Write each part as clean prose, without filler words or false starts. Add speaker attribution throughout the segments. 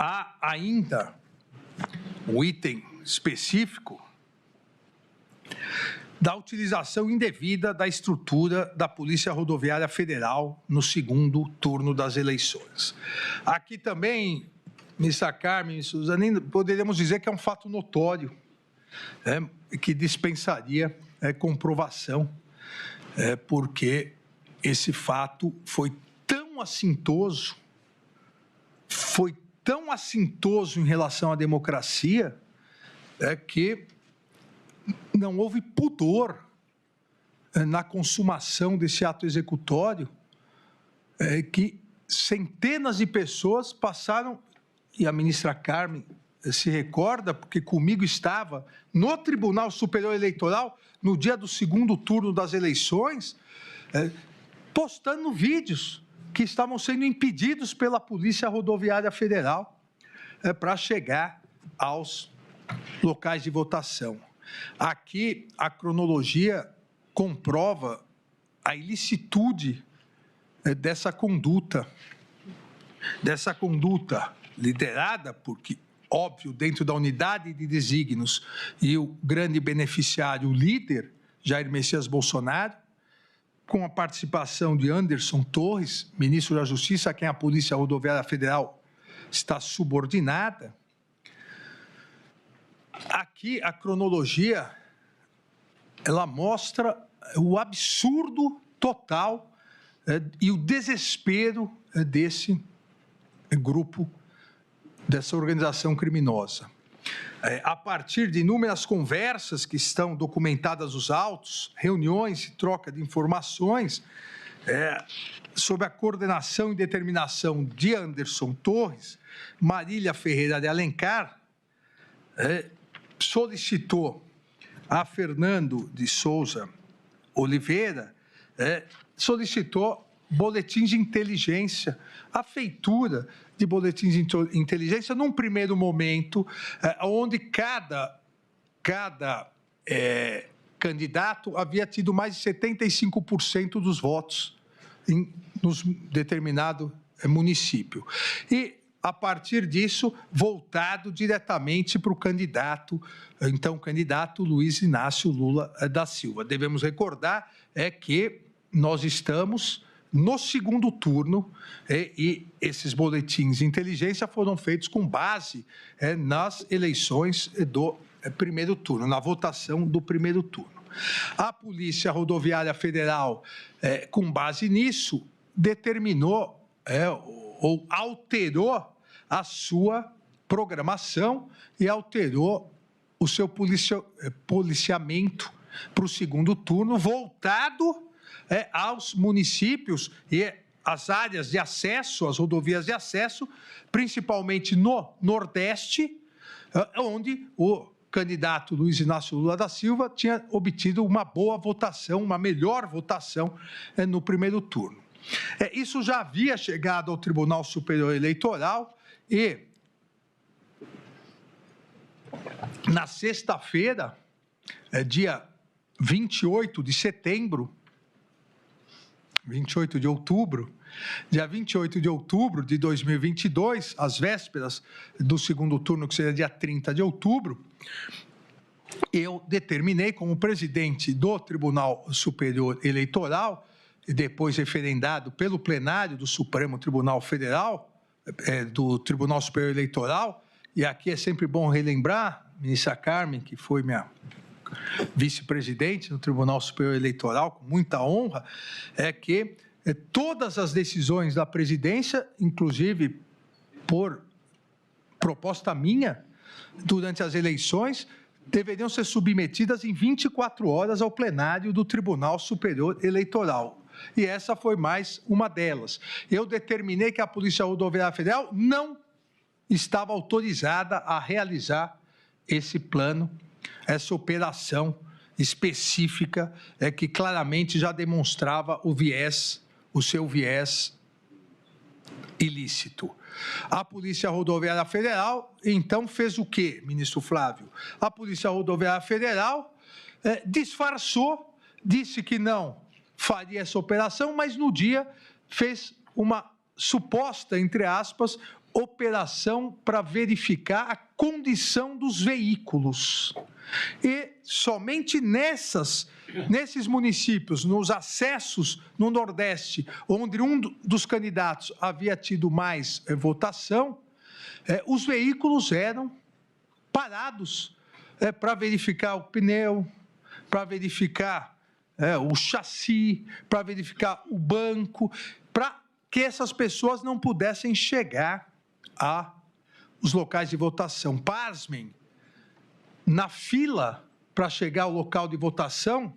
Speaker 1: Há ainda o item específico da utilização indevida da estrutura da Polícia Rodoviária Federal no segundo turno das eleições. Aqui também, ministra Carmen e Suzanine, poderíamos dizer que é um fato notório, que dispensaria comprovação, porque esse fato foi tão assintoso em relação à democracia, que não houve pudor na consumação desse ato executório, que centenas de pessoas passaram, e a ministra Carmen se recorda, porque comigo estava no Tribunal Superior Eleitoral, no dia do segundo turno das eleições, postando vídeos que estavam sendo impedidos pela Polícia Rodoviária Federal para chegar aos locais de votação. Aqui, a cronologia comprova a ilicitude dessa conduta liderada, porque, óbvio, dentro da unidade de desígnios e o grande beneficiário, o líder, Jair Messias Bolsonaro, com a participação de Anderson Torres, ministro da Justiça, a quem a Polícia Rodoviária Federal está subordinada. Aqui, a cronologia, ela mostra o absurdo total e o desespero desse grupo, dessa organização criminosa. A partir de inúmeras conversas que estão documentadas nos autos, reuniões e troca de informações, sob a coordenação e determinação de Anderson Torres, Marília Ferreira de Alencar solicitou a Fernando de Souza Oliveira, solicitou boletins de inteligência, a feitura de boletins de inteligência, num primeiro momento, onde cada candidato havia tido mais de 75% dos votos em determinado município. E, a partir disso, voltado diretamente para o candidato, então candidato Luiz Inácio Lula da Silva. Devemos recordar que nós estamos no segundo turno e esses boletins de inteligência foram feitos com base nas eleições do primeiro turno, na votação do primeiro turno. A Polícia Rodoviária Federal, com base nisso, determinou ou alterou a sua programação e alterou o seu policiamento para o segundo turno, voltado aos municípios e às áreas de acesso, às rodovias de acesso, principalmente no Nordeste, onde o candidato Luiz Inácio Lula da Silva tinha obtido uma boa votação, uma melhor votação no primeiro turno. Isso já havia chegado ao Tribunal Superior Eleitoral e, na sexta-feira, dia 28 de setembro, 28 de outubro, dia 28 de outubro de 2022, às vésperas do segundo turno, que seria dia 30 de outubro, eu determinei como presidente do Tribunal Superior Eleitoral, e depois referendado pelo plenário do Supremo Tribunal Federal, do Tribunal Superior Eleitoral, e aqui é sempre bom relembrar, ministra Carmen, que foi minha vice-presidente no Tribunal Superior Eleitoral, com muita honra, que todas as decisões da presidência, inclusive por proposta minha, durante as eleições, deveriam ser submetidas em 24 horas ao plenário do Tribunal Superior Eleitoral. E essa foi mais uma delas. Eu determinei que a Polícia Rodoviária Federal não estava autorizada a realizar esse plano, essa operação específica, que claramente já demonstrava o seu viés ilícito. A Polícia Rodoviária Federal, então, fez o quê, ministro Flávio? A Polícia Rodoviária Federal disfarçou, disse que não faria essa operação, mas no dia fez uma suposta, entre aspas, operação para verificar a condição dos veículos. E somente nesses municípios, nos acessos no Nordeste, onde um dos candidatos havia tido mais votação, os veículos eram parados para verificar o pneu, para verificar o chassi, para verificar o banco, para que essas pessoas não pudessem chegar aos locais de votação. Pasmem, na fila para chegar ao local de votação,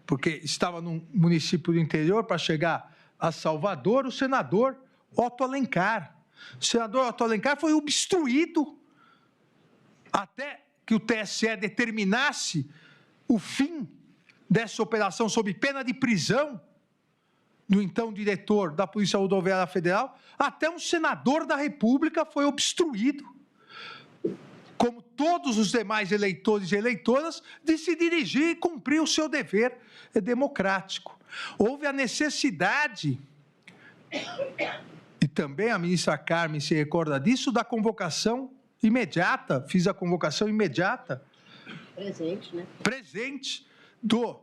Speaker 1: porque estava num município do interior, para chegar a Salvador, o senador Otto Alencar. O senador Otto Alencar foi obstruído até que o TSE determinasse o fim dessa operação sob pena de prisão do então diretor da Polícia Rodoviária Federal. Até um senador da República foi obstruído, como todos os demais eleitores e eleitoras, de se dirigir e cumprir o seu dever democrático. Houve a necessidade, e também a ministra Carmen se recorda disso, da convocação imediata, fiz a convocação imediata.
Speaker 2: Presente, né?
Speaker 1: Presente do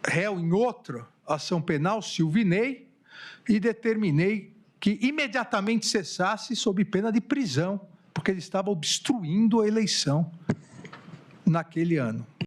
Speaker 1: réu em outra ação penal, Silvinei, e determinei que imediatamente cessasse sob pena de prisão, porque ele estava obstruindo a eleição naquele ano.